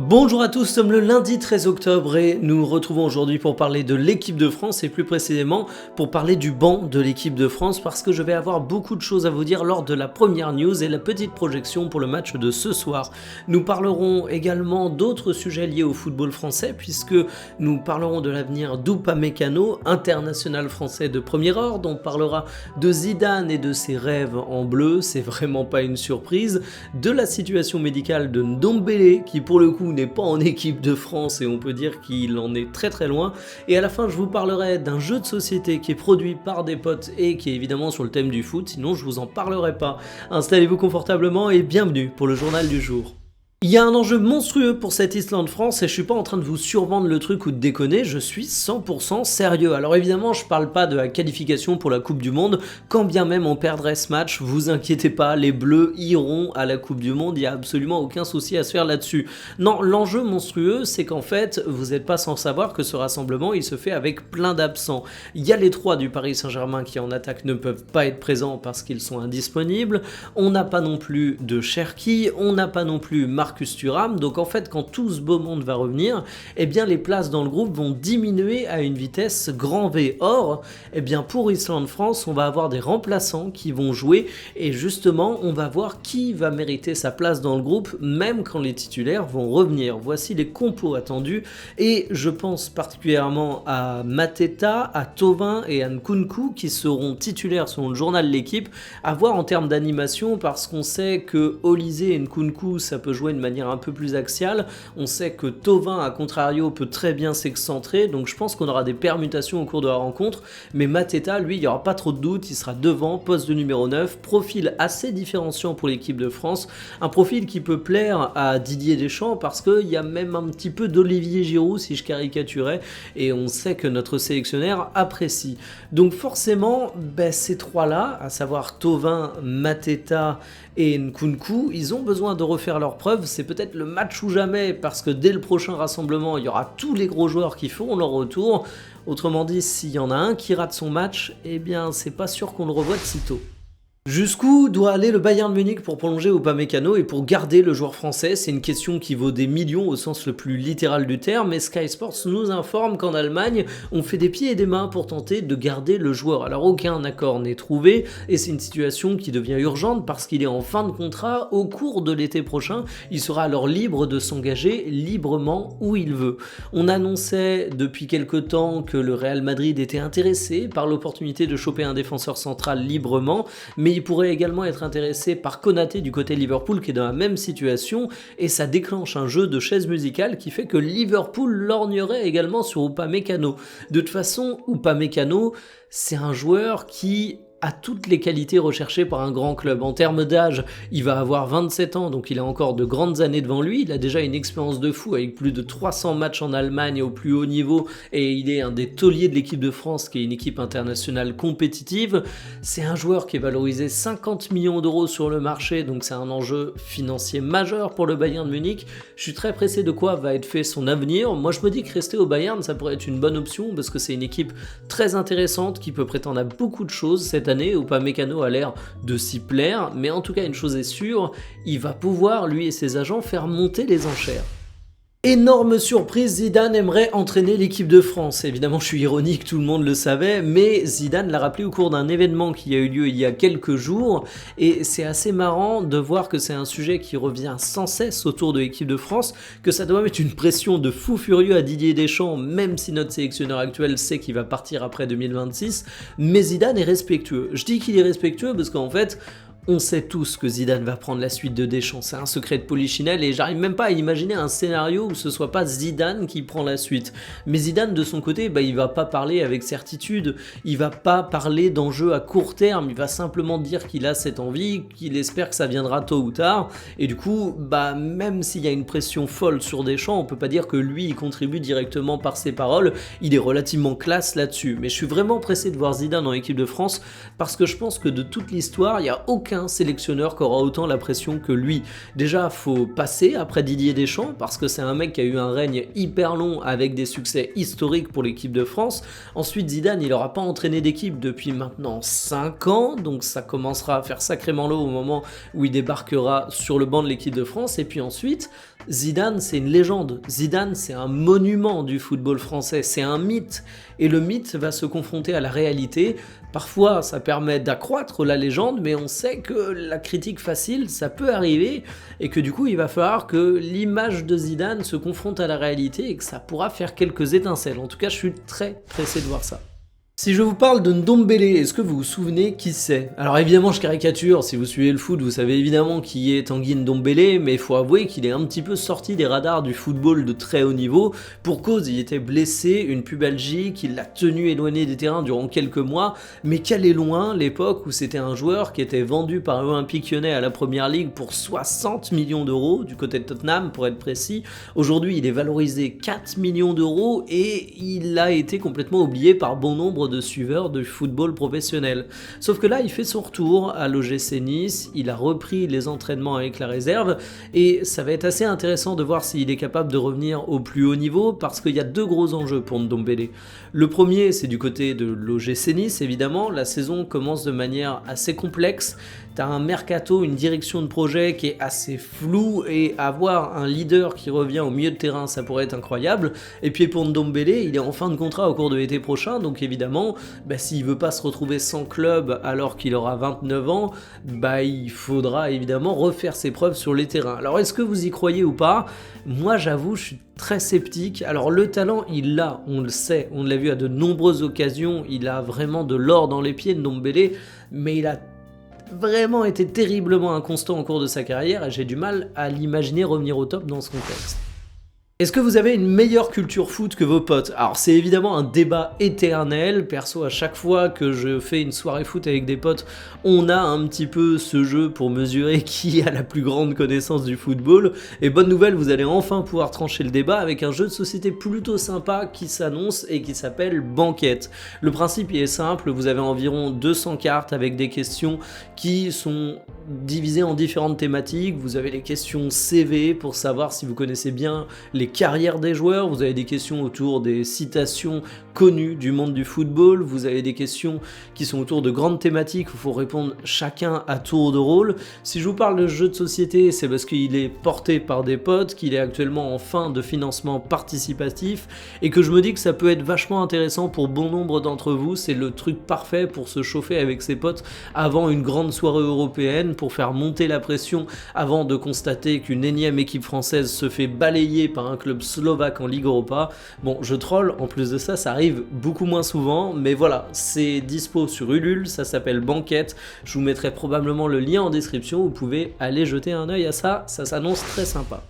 Bonjour à tous, nous sommes le lundi 13 octobre et nous nous retrouvons aujourd'hui pour parler de l'équipe de France et plus précisément pour parler du banc de l'équipe de France parce que je vais avoir beaucoup de choses à vous dire lors de la première news et la petite projection pour le match de ce soir. Nous parlerons également d'autres sujets liés au football français puisque nous parlerons de l'avenir d'Upamecano, international français de premier ordre. On parlera de Zidane et de ses rêves en bleu, c'est vraiment pas une surprise, de la situation médicale de Ndombele qui pour le coup n'est pas en équipe de France et on peut dire qu'il en est très très loin. Et à la fin, je vous parlerai d'un jeu de société qui est produit par des potes et qui est évidemment sur le thème du foot, sinon je vous en parlerai pas. Installez-vous confortablement et bienvenue pour le journal du jour. Il y a un enjeu monstrueux pour cette Islande-France et je suis pas en train de vous survendre le truc ou de déconner, je suis 100% sérieux. Alors évidemment, je parle pas de la qualification pour la Coupe du Monde, quand bien même on perdrait ce match, vous inquiétez pas, les Bleus iront à la Coupe du Monde, il y a absolument aucun souci à se faire là-dessus. Non, l'enjeu monstrueux, c'est qu'en fait, vous n'êtes pas sans savoir que ce rassemblement, il se fait avec plein d'absents. Il y a les 3 du Paris Saint-Germain qui en attaque ne peuvent pas être présents parce qu'ils sont indisponibles, on n'a pas non plus de Cherki, on n'a pas non plus Marcus Thuram, donc en fait quand tout ce beau monde va revenir, eh bien les places dans le groupe vont diminuer à une vitesse grand V. Or, eh bien pour Islande-France, on va avoir des remplaçants qui vont jouer et justement on va voir qui va mériter sa place dans le groupe même quand les titulaires vont revenir. Voici les compos attendus et je pense particulièrement à Mateta, à Thauvin et à Nkunku qui seront titulaires selon le journal de l'équipe, à voir en termes d'animation parce qu'on sait que Olise et Nkunku ça peut jouer de manière un peu plus axiale, on sait que Thauvin à contrario peut très bien s'excentrer, donc je pense qu'on aura des permutations au cours de la rencontre, mais Mateta lui il n'y aura pas trop de doute, il sera devant, poste de numéro 9, profil assez différenciant pour l'équipe de France, un profil qui peut plaire à Didier Deschamps parce qu'il y a même un petit peu d'Olivier Giroud si je caricaturais, et on sait que notre sélectionneur apprécie. Donc forcément, ces 3 là, à savoir Thauvin, Mateta et Nkunku, ils ont besoin de refaire leurs preuves, c'est peut-être le match ou jamais parce que dès le prochain rassemblement, il y aura tous les gros joueurs qui feront leur retour. Autrement dit, s'il y en a un qui rate son match, eh bien c'est pas sûr qu'on le revoie de sitôt. Jusqu'où doit aller le Bayern de Munich pour prolonger Upamecano et pour garder le joueur français? C'est une question qui vaut des millions au sens le plus littéral du terme, mais Sky Sports nous informe qu'en Allemagne, on fait des pieds et des mains pour tenter de garder le joueur. Alors aucun accord n'est trouvé et c'est une situation qui devient urgente parce qu'il est en fin de contrat au cours de l'été prochain. Il sera alors libre de s'engager librement où il veut. On annonçait depuis quelque temps que le Real Madrid était intéressé par l'opportunité de choper un défenseur central librement, mais il pourrait également être intéressé par Konaté du côté Liverpool qui est dans la même situation et ça déclenche un jeu de chaises musicales qui fait que Liverpool lorgnerait également sur Upamecano. De toute façon, Upamecano, c'est un joueur qui a toutes les qualités recherchées par un grand club. En termes d'âge, il va avoir 27 ans, donc il a encore de grandes années devant lui. Il a déjà une expérience de fou avec plus de 300 matchs en Allemagne au plus haut niveau et il est un des tauliers de l'équipe de France qui est une équipe internationale compétitive. C'est un joueur qui est valorisé 50 millions d'euros sur le marché, donc c'est un enjeu financier majeur pour le Bayern de Munich. Je suis très pressé de quoi va être fait son avenir. Moi je me dis que rester au Bayern, ça pourrait être une bonne option parce que c'est une équipe très intéressante qui peut prétendre à beaucoup de choses cette année. Upamecano a l'air de s'y plaire, mais en tout cas une chose est sûre, il va pouvoir lui et ses agents faire monter les enchères. Énorme surprise, Zidane aimerait entraîner l'équipe de France. Évidemment, je suis ironique, tout le monde le savait, mais Zidane l'a rappelé au cours d'un événement qui a eu lieu il y a quelques jours, et c'est assez marrant de voir que c'est un sujet qui revient sans cesse autour de l'équipe de France, que ça doit mettre une pression de fou furieux à Didier Deschamps, même si notre sélectionneur actuel sait qu'il va partir après 2026, mais Zidane est respectueux. Je dis qu'il est respectueux parce qu'en fait, on sait tous que Zidane va prendre la suite de Deschamps, c'est un secret de polichinelle et j'arrive même pas à imaginer un scénario où ce soit pas Zidane qui prend la suite. Mais Zidane de son côté, il va pas parler avec certitude, il va pas parler d'enjeux à court terme, il va simplement dire qu'il a cette envie, qu'il espère que ça viendra tôt ou tard et du coup, même s'il y a une pression folle sur Deschamps, on peut pas dire que lui il contribue directement par ses paroles, il est relativement classe là-dessus. Mais je suis vraiment pressé de voir Zidane en équipe de France parce que je pense que de toute l'histoire, il y a aucun sélectionneur qui aura autant la pression que lui. Déjà, faut passer après Didier Deschamps parce que c'est un mec qui a eu un règne hyper long avec des succès historiques pour l'équipe de France. Ensuite, Zidane, il n'aura pas entraîné d'équipe depuis maintenant 5 ans, donc ça commencera à faire sacrément l'eau au moment où il débarquera sur le banc de l'équipe de France. Et puis ensuite, Zidane, c'est une légende. Zidane, c'est un monument du football français. C'est un mythe. Et le mythe va se confronter à la réalité. Parfois, ça permet d'accroître la légende, mais on sait que la critique facile, ça peut arriver. Et que du coup, il va falloir que l'image de Zidane se confronte à la réalité et que ça pourra faire quelques étincelles. En tout cas, je suis très pressé de voir ça. Si je vous parle de Ndombélé, est-ce que vous vous souvenez qui c'est? Alors évidemment je caricature, si vous suivez le foot vous savez évidemment qui est Tanguy Ndombélé, mais il faut avouer qu'il est un petit peu sorti des radars du football de très haut niveau, pour cause il était blessé, une pubalgie qui l'a tenu éloigné des terrains durant quelques mois, mais qu'elle est loin l'époque où c'était un joueur qui était vendu par l'Olympique Lyonnais à la Première Ligue pour 60 millions d'euros, du côté de Tottenham pour être précis. Aujourd'hui il est valorisé 4 millions d'euros et il a été complètement oublié par bon nombre de suiveurs de football professionnel. Sauf que là, il fait son retour à l'OGC Nice, il a repris les entraînements avec la réserve, et ça va être assez intéressant de voir s'il est capable de revenir au plus haut niveau, parce qu'il y a deux gros enjeux pour Ndombélé. Le premier, c'est du côté de l'OGC Nice, évidemment, la saison commence de manière assez complexe, t'as un mercato, une direction de projet qui est assez floue, et avoir un leader qui revient au milieu de terrain, ça pourrait être incroyable. Et puis pour Ndombélé, il est en fin de contrat au cours de l'été prochain, donc évidemment, s'il veut pas se retrouver sans club alors qu'il aura 29 ans, il faudra évidemment refaire ses preuves sur les terrains. Alors est-ce que vous y croyez ou pas? Moi j'avoue, je suis très sceptique. Alors le talent, il l'a, on le sait, on l'a vu à de nombreuses occasions, il a vraiment de l'or dans les pieds, Ndombélé, mais il a vraiment été terriblement inconstant au cours de sa carrière et j'ai du mal à l'imaginer revenir au top dans ce contexte. Est-ce que vous avez une meilleure culture foot que vos potes? Alors c'est évidemment un débat éternel, perso à chaque fois que je fais une soirée foot avec des potes, on a un petit peu ce jeu pour mesurer qui a la plus grande connaissance du football, et bonne nouvelle, vous allez enfin pouvoir trancher le débat avec un jeu de société plutôt sympa qui s'annonce et qui s'appelle Banquette. Le principe il est simple, vous avez environ 200 cartes avec des questions qui sont divisées en différentes thématiques, vous avez les questions CV pour savoir si vous connaissez bien les carrières des joueurs, vous avez des questions autour des citations connues du monde du football, vous avez des questions qui sont autour de grandes thématiques où il faut répondre chacun à tour de rôle. Si je vous parle de jeu de société, c'est parce qu'il est porté par des potes, qu'il est actuellement en fin de financement participatif et que je me dis que ça peut être vachement intéressant pour bon nombre d'entre vous. C'est le truc parfait pour se chauffer avec ses potes avant une grande soirée européenne, pour faire monter la pression avant de constater qu'une énième équipe française se fait balayer par un club slovaque en Ligue Europa. Bon, je troll, en plus de ça, ça arrive beaucoup moins souvent, mais voilà, c'est dispo sur Ulule, ça s'appelle Banquette, je vous mettrai probablement le lien en description, vous pouvez aller jeter un œil à ça, ça s'annonce très sympa.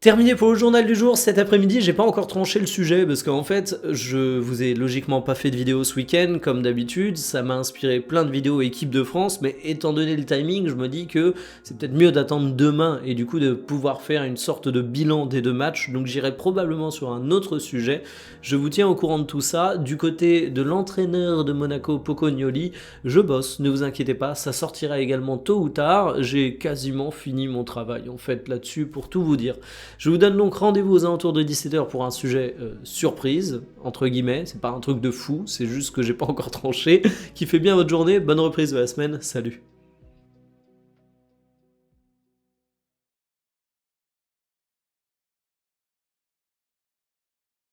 Terminé pour le journal du jour, cet après-midi, j'ai pas encore tranché le sujet parce qu'en fait, je vous ai logiquement pas fait de vidéo ce week-end comme d'habitude, ça m'a inspiré plein de vidéos équipe de France, mais étant donné le timing, je me dis que c'est peut-être mieux d'attendre demain et du coup de pouvoir faire une sorte de bilan des deux matchs, donc j'irai probablement sur un autre sujet. Je vous tiens au courant de tout ça. Du côté de l'entraîneur de Monaco, Pocognoli, je bosse, ne vous inquiétez pas, ça sortira également tôt ou tard, j'ai quasiment fini mon travail en fait là-dessus pour tout vous dire. Je vous donne donc rendez-vous aux alentours de 17h pour un sujet surprise, entre guillemets, c'est pas un truc de fou, c'est juste que j'ai pas encore tranché, qui fait bien votre journée, bonne reprise de la semaine, salut.